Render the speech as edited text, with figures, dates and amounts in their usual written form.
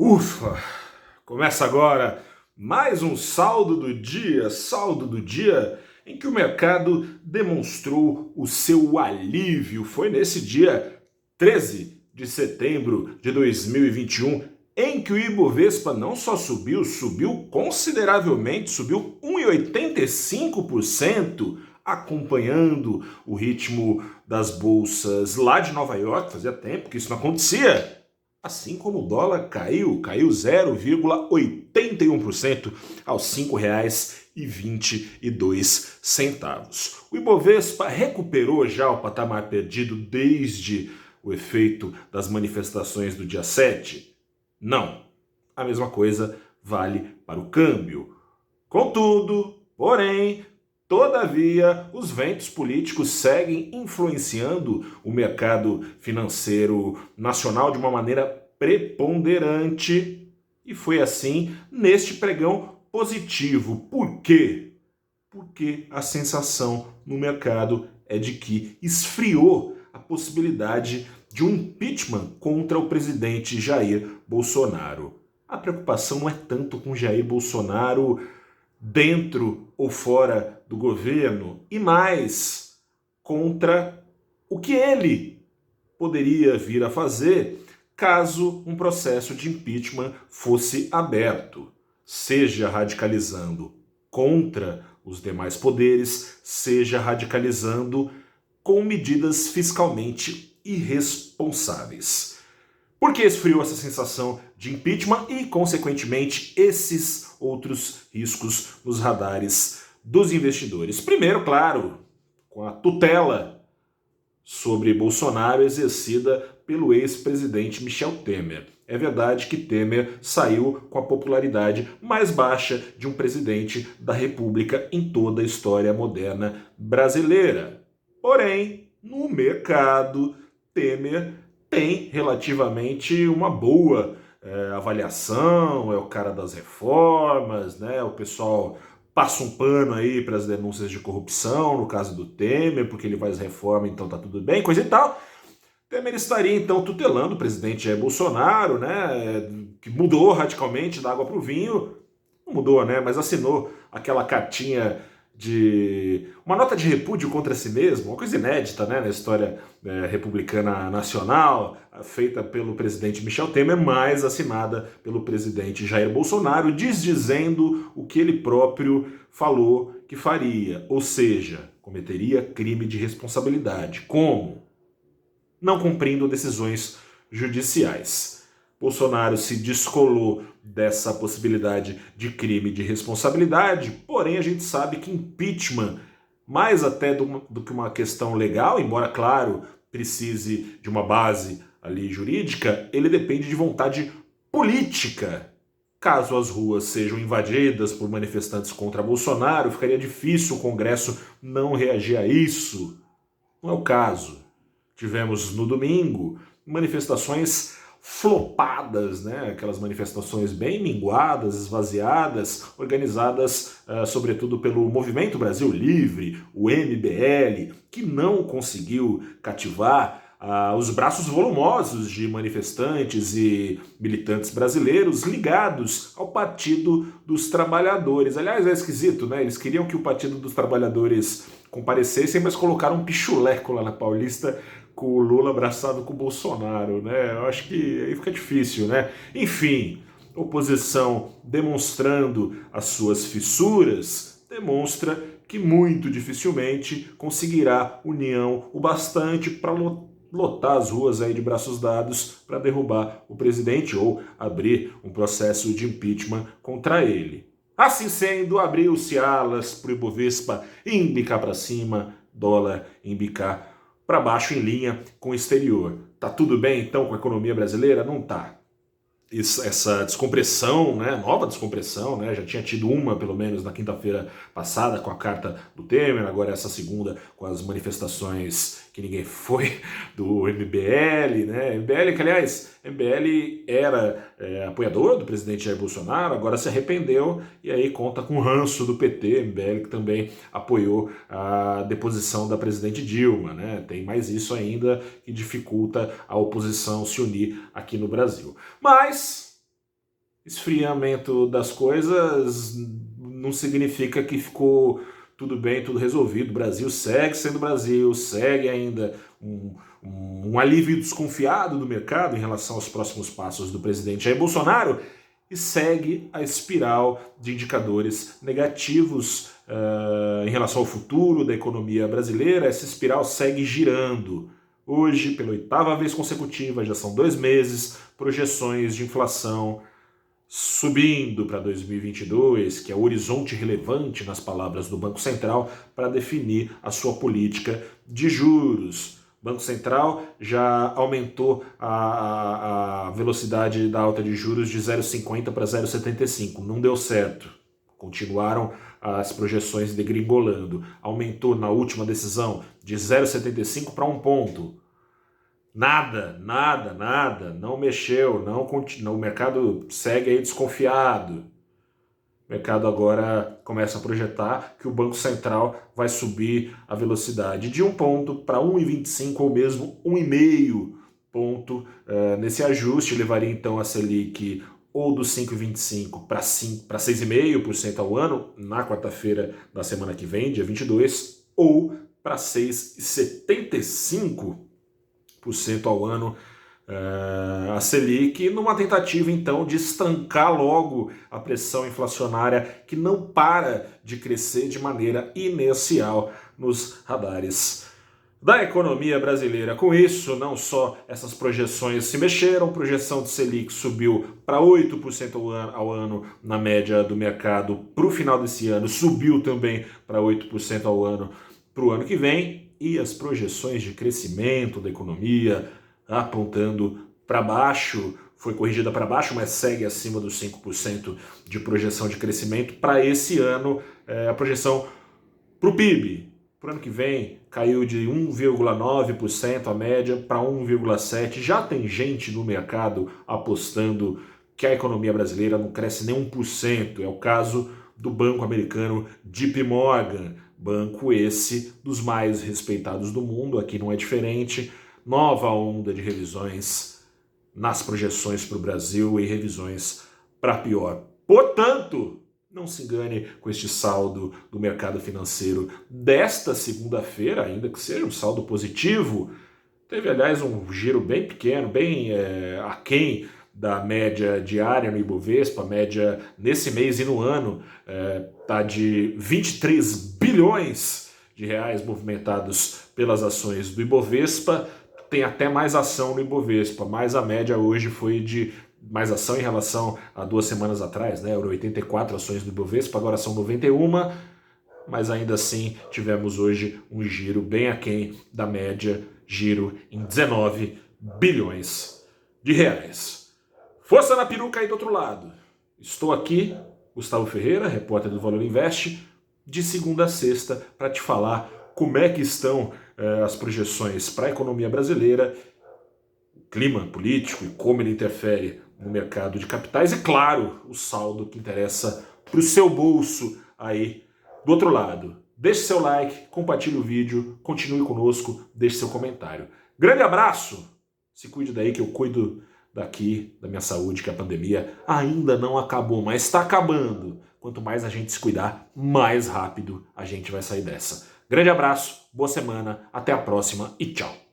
Ufa! Começa agora mais um saldo do dia em que o mercado demonstrou o seu alívio. Foi nesse dia 13 de setembro de 2021 em que o Ibovespa não só subiu consideravelmente, subiu 1,85%, acompanhando o ritmo das bolsas lá de Nova York. Fazia tempo que isso não acontecia. Assim como o dólar caiu 0,81% aos R$ 5,22. O Ibovespa recuperou já o patamar perdido desde o efeito das manifestações do dia 7? Não. A mesma coisa vale para o câmbio. Contudo, porém, todavia, os ventos políticos seguem influenciando o mercado financeiro nacional de uma maneira preponderante. E foi assim neste pregão positivo. Por quê? Porque a sensação no mercado é de que esfriou a possibilidade de um impeachment contra o presidente Jair Bolsonaro. A preocupação não é tanto com Jair Bolsonaro dentro ou fora do governo, e mais contra o que ele poderia vir a fazer caso um processo de impeachment fosse aberto, seja radicalizando contra os demais poderes, seja radicalizando com medidas fiscalmente irresponsáveis. Por que esfriou essa sensação de impeachment e, consequentemente, esses outros riscos nos radares dos investidores? Primeiro, claro, com a tutela sobre Bolsonaro exercida pelo ex-presidente Michel Temer. É verdade que Temer saiu com a popularidade mais baixa de um presidente da República em toda a história moderna brasileira. Porém, no mercado, Temer tem relativamente uma boa avaliação, é o cara das reformas, né? O pessoal passa um pano aí para as denúncias de corrupção, no caso do Temer, porque ele faz reforma, então tá tudo bem, coisa e tal. Temer estaria então tutelando o presidente Jair Bolsonaro, né? Que mudou radicalmente da água para o vinho. Não mudou, né? Mas assinou aquela cartinha de uma nota de repúdio contra si mesmo, uma coisa inédita, né, na história republicana nacional, feita pelo presidente Michel Temer, mas assinada pelo presidente Jair Bolsonaro, dizendo o que ele próprio falou que faria, ou seja, cometeria crime de responsabilidade. Como? Não cumprindo decisões judiciais. Bolsonaro se descolou dessa possibilidade de crime de responsabilidade, porém a gente sabe que impeachment, mais até do que uma questão legal, embora, claro, precise de uma base ali jurídica, ele depende de vontade política. Caso as ruas sejam invadidas por manifestantes contra Bolsonaro, ficaria difícil o Congresso não reagir a isso. Não é o caso. Tivemos no domingo manifestações flopadas, né? Aquelas manifestações bem minguadas, esvaziadas, organizadas sobretudo pelo Movimento Brasil Livre, o MBL, que não conseguiu cativar os braços volumosos de manifestantes e militantes brasileiros ligados ao Partido dos Trabalhadores. Aliás, é esquisito, né? Eles queriam que o Partido dos Trabalhadores comparecessem, mas colocaram um pichuleco lá na Paulista com o Lula abraçado com o Bolsonaro, né? Eu acho que aí fica difícil, né? Enfim, oposição demonstrando as suas fissuras, demonstra que muito dificilmente conseguirá união o bastante para lotar as ruas aí de braços dados para derrubar o presidente ou abrir um processo de impeachment contra ele. Assim sendo, abriu-se alas para o Ibovespa embicar para cima, dólar embicar para baixo em linha com o exterior. Tá tudo bem então com a economia brasileira? Não tá. Essa descompressão, né, nova descompressão, né, já tinha tido uma pelo menos na quinta-feira passada com a carta do Temer, agora essa segunda com as manifestações que ninguém foi do MBL, né, MBL que aliás, MBL era apoiador do presidente Jair Bolsonaro, agora se arrependeu e aí conta com o ranço do PT, MBL que também apoiou a deposição da presidente Dilma, né, tem mais isso ainda que dificulta a oposição se unir aqui no Brasil. Mas Esfriamento das coisas não significa que ficou tudo bem, tudo resolvido. O Brasil segue sendo Brasil, segue ainda um alívio desconfiado do mercado em relação aos próximos passos do presidente Jair Bolsonaro e segue a espiral de indicadores negativos em relação ao futuro da economia brasileira. Essa espiral segue girando. Hoje, pela 8ª vez consecutiva, já são 2 meses, projeções de inflação subindo para 2022, que é o horizonte relevante, nas palavras do Banco Central, para definir a sua política de juros. O Banco Central já aumentou a velocidade da alta de juros de 0,50 para 0,75. Não deu certo. Continuaram as projeções degringolando. Aumentou na última decisão de 0,75 para 1 ponto. Nada, não mexeu, o mercado segue aí desconfiado. O mercado agora começa a projetar que o Banco Central vai subir a velocidade de 1 ponto para 1,25 ou mesmo 1,5 ponto. Nesse ajuste levaria então a Selic ou dos 5,25 para 6,5% ao ano, na quarta-feira da semana que vem, dia 22, ou para 6,75% ao ano a Selic, numa tentativa então de estancar logo a pressão inflacionária que não para de crescer de maneira inercial nos radares da economia brasileira. Com isso, não só essas projeções se mexeram, projeção de Selic subiu para 8% ao ano na média do mercado para o final desse ano, subiu também para 8% ao ano para o ano que vem, e as projeções de crescimento da economia apontando para baixo, foi corrigida para baixo, mas segue acima dos 5% de projeção de crescimento para esse ano. A projeção para o PIB, para o ano que vem, caiu de 1,9% a média para 1,7%. Já tem gente no mercado apostando que a economia brasileira não cresce nem 1%. É o caso do banco americano JP Morgan, banco esse dos mais respeitados do mundo, aqui não é diferente. Nova onda de revisões nas projeções para o Brasil e revisões para pior. Portanto, não se engane com este saldo do mercado financeiro desta segunda-feira, ainda que seja um saldo positivo. Teve, aliás, um giro bem pequeno, bem aquém da média diária no Ibovespa. A média nesse mês e no ano está de 23 bilhões de reais movimentados pelas ações do Ibovespa. Tem até mais ação no Ibovespa, mas a média hoje foi de mais ação em relação a 2 semanas atrás, né? Eram 84 ações do Ibovespa, agora são 91, mas ainda assim tivemos hoje um giro bem aquém da média, giro em 19 bilhões de reais. Força na peruca aí do outro lado. Estou aqui, Gustavo Ferreira, repórter do Valor Invest, de segunda a sexta, para te falar como é que estão as projeções para a economia brasileira, o clima político e como ele interfere no mercado de capitais e, claro, o saldo que interessa para o seu bolso aí do outro lado. Deixe seu like, compartilhe o vídeo, continue conosco, deixe seu comentário. Grande abraço, se cuide daí que eu cuido daqui, da minha saúde, que a pandemia ainda não acabou, mas está acabando. Quanto mais a gente se cuidar, mais rápido a gente vai sair dessa. Grande abraço, boa semana, até a próxima e tchau!